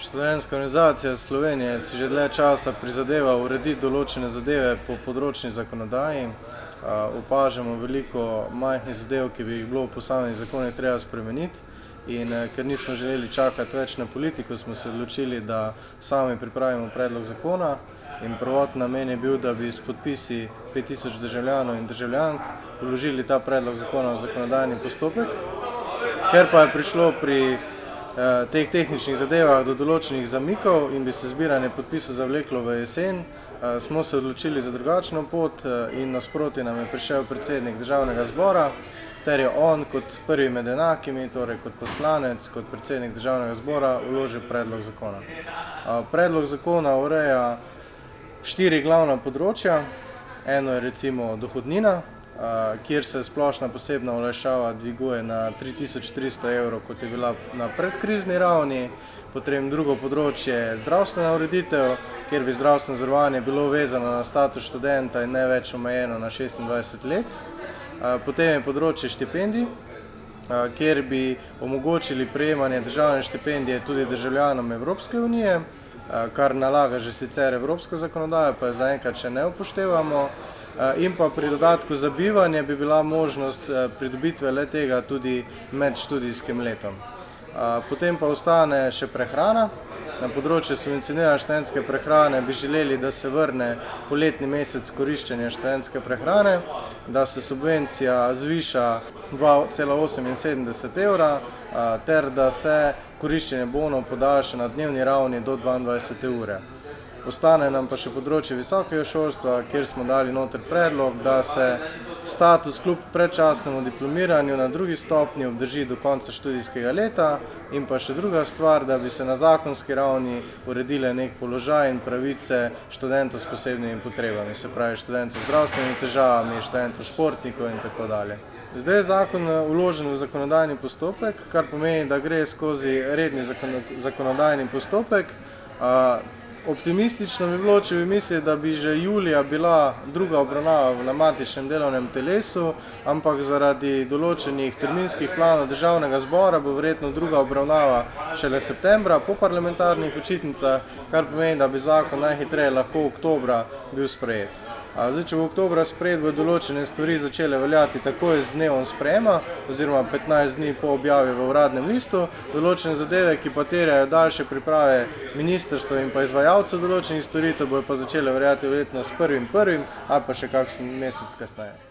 Študentska organizacija Slovenije si že dlje časa prizadeva urediti določene zadeve po področni zakonodaji. Opažamo veliko majhnih zadev, ki bi jih bilo v posameznih zakonih treba spremeniti, in ker nismo želeli čakati več na politiko, smo se odločili, da sami pripravimo predlog zakona, in prvotni namen je bil, da bi s podpisi 5000 državljanov in državljank vložili ta predlog zakona v zakonodajni postopek. Ker pa je prišlo pri teh tehničnih zadevah do določenih zamikov in bi se zbiranje podpisov zavleklo v jesen, smo se odločili za drugačno pot in nasproti nam je prišel predsednik Državnega zbora, ter je on kot prvi med enakimi, torej kot poslanec, kot predsednik Državnega zbora, vložil predlog zakona. Predlog zakona ureja 4 glavna področja. Eno je recimo dohodnina, kjer se splošna posebna olajšava dviguje na 3300 evrov, kot je bila na predkrizni ravni. Potem drugo področje je zdravstvena ureditev, kjer bi zdravstveno zavarovanje bilo vezano na status študenta in ne več omejeno na 26 let. Potem je področje štipendij, kjer bi omogočili prejemanje državne štipendije tudi državljanom Evropske unije, kar nalaga že sicer evropska zakonodaja, pa je zaenkrat še ne upoštevamo. In pa pri dodatku za bivanje bi bila možnost pridobitve le-tega tudi med študijskim letom. Potem pa ostane še prehrana. Na področju subvencionirane študentske prehrane bi želeli, da se vrne poletni mesec koriščenja študentske prehrane, da se subvencija zviša 2,78 evra, ter da se koriščenje bonov podaljša na dnevni ravni do 22 ure. Ostane nam pa še področje visokega šolstva, kjer smo dali noter predlog, da se status kljub predčasnemu diplomiranju na drugi stopnji obdrži do konca študijskega leta, in pa še druga stvar, da bi se na zakonski ravni uredile nek položaj in pravice študentov s posebnimi potrebami, se pravi študentov z zdravstvenimi težavami, študentov športnikov in tako dalje. Zdaj je zakon vložen v zakonodajni postopek, kar pomeni, da gre skozi redni zakonodajni postopek. Optimistično bi bilo, če bi mislili, da bi že julija bila druga obravnava na matičnem delovnem telesu, ampak zaradi določenih terminskih planov Državnega zbora bo verjetno druga obravnava šele septembra po parlamentarnih počitnicah, kar pomeni, da bi zakon najhitreje lahko oktobra bil sprejet. Zdaj, če bo oktobra sprejet, bo določene stvari začele veljati takoj z dnevom sprejema, oziroma 15 dni po objavi v Uradnem listu. Določene zadeve, ki pa terjajo daljše priprave ministrstva in pa izvajalcev določenih storitev, bojo pa začele veljati verjetno s 1.1. ali pa še kakšen mesec kasneje.